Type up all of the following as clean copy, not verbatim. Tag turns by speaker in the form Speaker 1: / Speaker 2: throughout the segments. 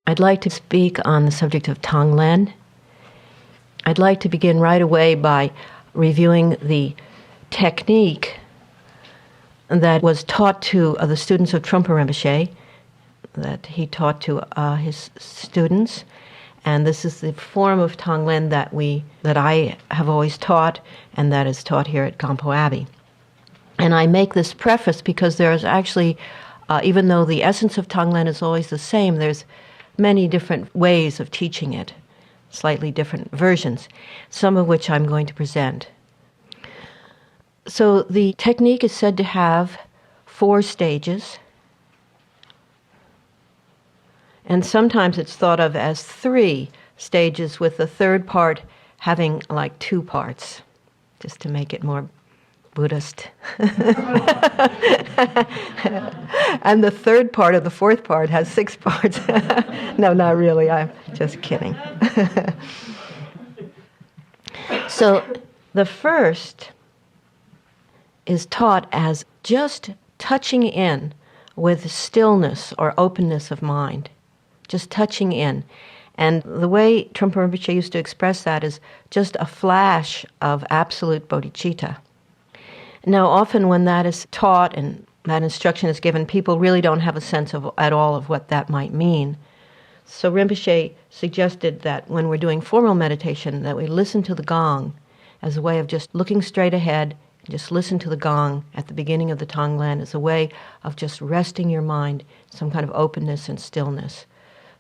Speaker 1: I'd like to speak on the subject of Tonglen. I'd like to begin right away by reviewing the technique that was taught to the students of Trungpa Rinpoche, that he taught to his students. And this is the form of Tonglen that I have always taught, and that is taught here at Gampo Abbey. And I make this preface because there is actually, even though the essence of Tonglen is always the same, there's many different ways of teaching it, slightly different versions, some of which I'm going to present. So the technique is said to have 4 stages, and sometimes it's thought of as 3 stages, with the third part having like 2 parts, just to make it more Buddhist. And the third part of the fourth part has 6 parts. No, not really. I'm just kidding. So the first is taught as just touching in with stillness or openness of mind, just touching in. And the way Trungpa Rinpoche used to express that is just a flash of absolute bodhicitta. Now, often when that is taught and that instruction is given, people really don't have a sense at all of what that might mean. So Rinpoche suggested that when we're doing formal meditation, that we listen to the gong as a way of just looking straight ahead, and just listen to the gong at the beginning of the Tonglen as a way of just resting your mind, some kind of openness and stillness.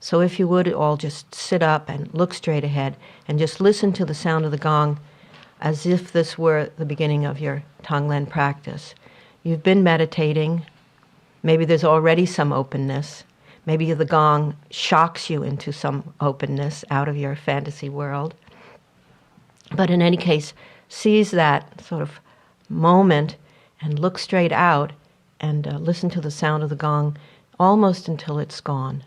Speaker 1: So if you would all just sit up and look straight ahead and just listen to the sound of the gong as if this were the beginning of your Tonglen practice. You've been meditating. Maybe there's already some openness. Maybe the gong shocks you into some openness out of your fantasy world. But in any case, seize that sort of moment and look straight out and listen to the sound of the gong almost until it's gone.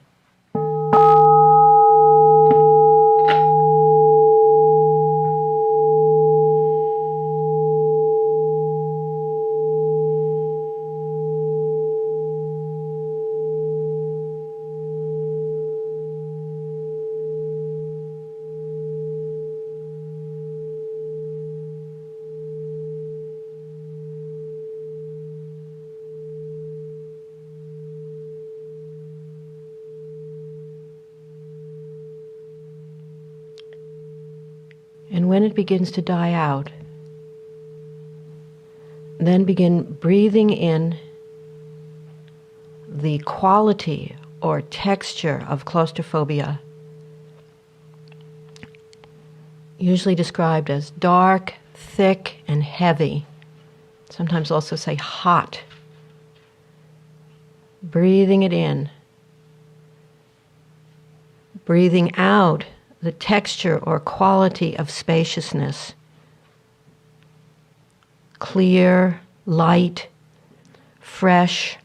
Speaker 1: And when it begins to die out, then begin breathing in the quality or texture of claustrophobia, usually described as dark, thick, and heavy. Sometimes also say hot. Breathing it in. Breathing out the texture or quality of spaciousness. Clear, light, fresh.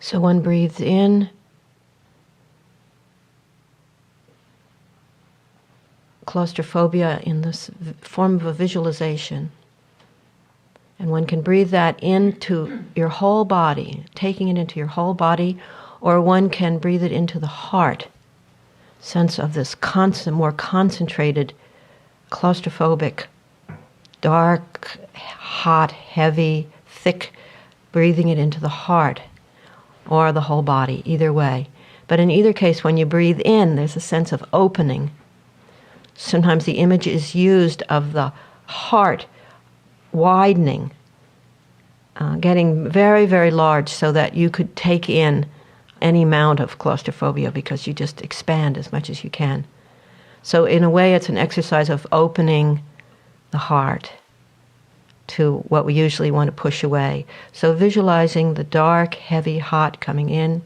Speaker 1: So one breathes in, claustrophobia in this form of a visualization. And one can breathe that into your whole body, taking it into your whole body, or one can breathe it into the heart, sense of this more concentrated, claustrophobic, dark, hot, heavy, thick, breathing it into the heart or the whole body, either way. But in either case, when you breathe in, there's a sense of opening. Sometimes the image is used of the heart widening, getting very, very large so that you could take in any amount of claustrophobia because you just expand as much as you can. So in a way, it's an exercise of opening the heart to what we usually want to push away. So visualizing the dark, heavy, hot coming in,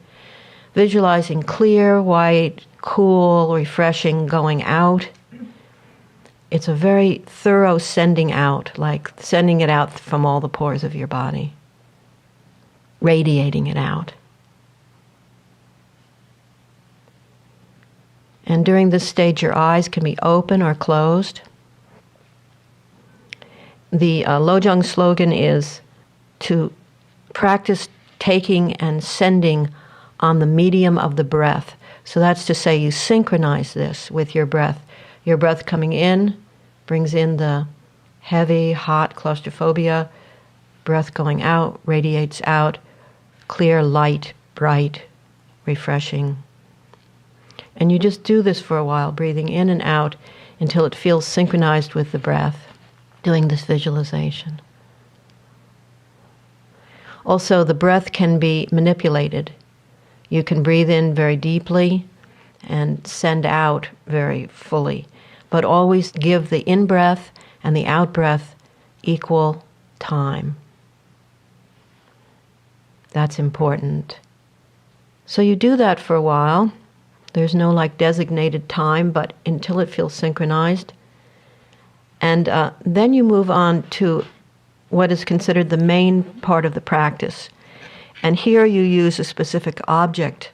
Speaker 1: visualizing clear, white, cool, refreshing going out. It's a very thorough sending out, like sending it out from all the pores of your body, radiating it out. And during this stage, your eyes can be open or closed. The Lojong slogan is to practice taking and sending on the medium of the breath. So that's to say you synchronize this with your breath. Your breath coming in brings in the heavy, hot claustrophobia. Breath going out radiates out, clear, light, bright, refreshing. And you just do this for a while, breathing in and out until it feels synchronized with the breath, doing this visualization. Also, the breath can be manipulated. You can breathe in very deeply and send out very fully, but always give the in-breath and the out-breath equal time. That's important. So you do that for a while. There's no designated time, but until it feels synchronized. And then you move on to what is considered the main part of the practice. And here you use a specific object.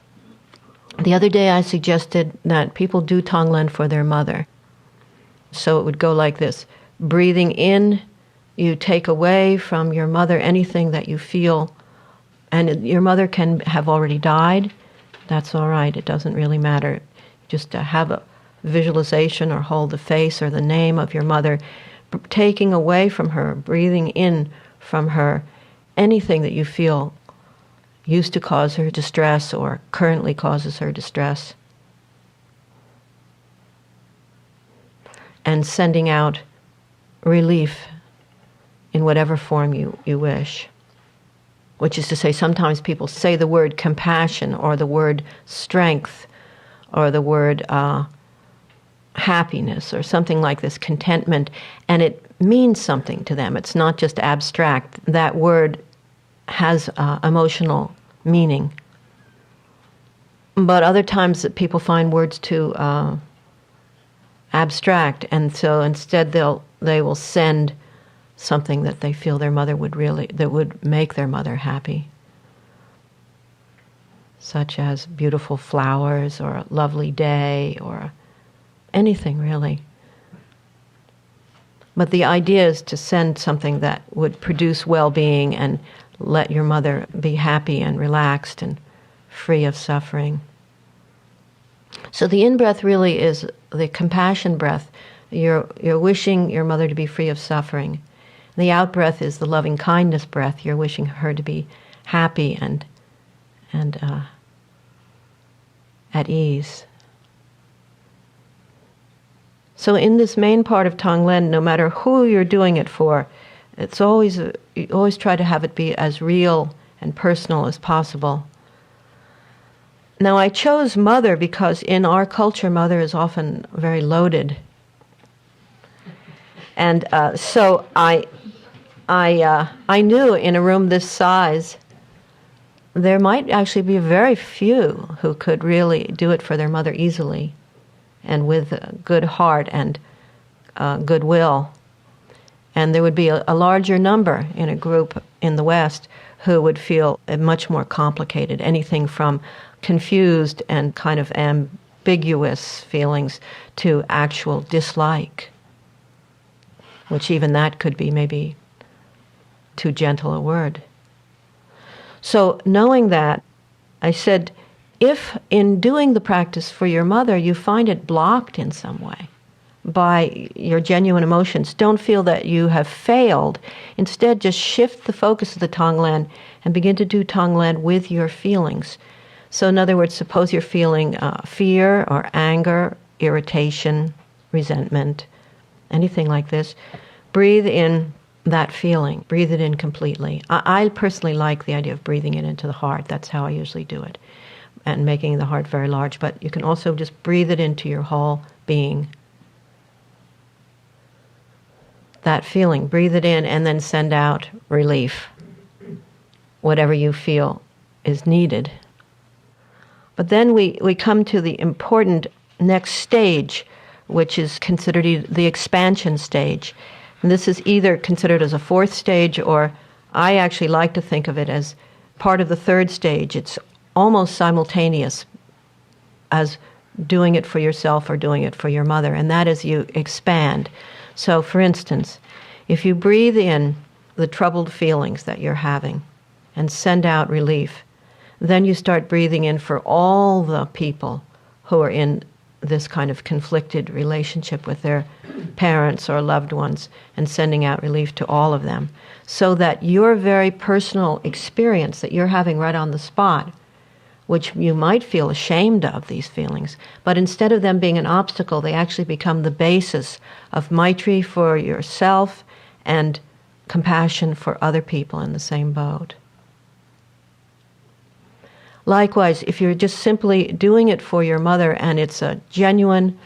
Speaker 1: The other day I suggested that people do Tonglen for their mother. So it would go like this. Breathing in, you take away from your mother anything that you feel, and your mother can have already died. That's all right. It doesn't really matter. Just to have a visualization or hold the face or the name of your mother, taking away from her, breathing in from her anything that you feel used to cause her distress or currently causes her distress. And sending out relief in whatever form you wish. Which is to say, sometimes people say the word compassion or the word strength or the word happiness or something like this, contentment, and it means something to them. It's not just abstract. That word has emotional meaning. But other times that people find words too abstract, and so instead they will send something that they feel their mother that would make their mother happy, such as beautiful flowers or a lovely day or anything really. But the idea is to send something that would produce well-being and let your mother be happy and relaxed and free of suffering. So the in-breath really is the compassion breath. You're wishing your mother to be free of suffering. The out-breath is the loving-kindness breath. You're wishing her to be happy and at ease. So in this main part of Tonglen, no matter who you're doing it for, it's you always try to have it be as real and personal as possible. Now, I chose mother because in our culture, mother is often very loaded. And so I knew in a room this size, there might actually be very few who could really do it for their mother easily and with a good heart and goodwill. And there would be a larger number in a group in the West who would feel much more complicated, anything from confused and kind of ambiguous feelings to actual dislike, which even that could be maybe too gentle a word. So knowing that, I said, if in doing the practice for your mother you find it blocked in some way by your genuine emotions, don't feel that you have failed. Instead, just shift the focus of the Tonglen and begin to do Tonglen with your feelings. So in other words, suppose you're feeling fear or anger, irritation, resentment, anything like this. Breathe in that feeling. Breathe it in completely. I personally like the idea of breathing it into the heart. That's how I usually do it, and making the heart very large. But you can also just breathe it into your whole being. That feeling, breathe it in and then send out relief, whatever you feel is needed. But then we come to the important next stage, which is considered the expansion stage. And this is either considered as a fourth stage, or I actually like to think of it as part of the third stage. It's almost simultaneous as doing it for yourself or doing it for your mother, and that is you expand. So, for instance, if you breathe in the troubled feelings that you're having and send out relief, then you start breathing in for all the people who are in this kind of conflicted relationship with their parents or loved ones, and sending out relief to all of them, so that your very personal experience that you're having right on the spot, which you might feel ashamed of, these feelings, but instead of them being an obstacle, they actually become the basis of Maitri for yourself and compassion for other people in the same boat. Likewise, if you're just simply doing it for your mother and it's a genuine,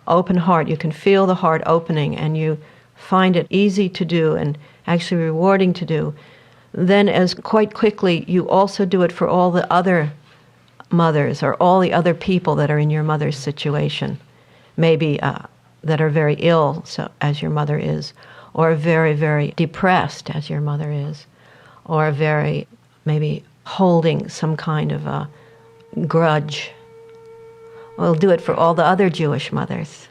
Speaker 1: open heart, you can feel the heart opening and you find it easy to do and actually rewarding to do, then as quite quickly you also do it for all the other mothers or all the other people that are in your mother's situation, maybe that are very ill, so, as your mother is, or very, very depressed as your mother is, or very maybe holding some kind of a grudge. We'll do it for all the other Jewish mothers.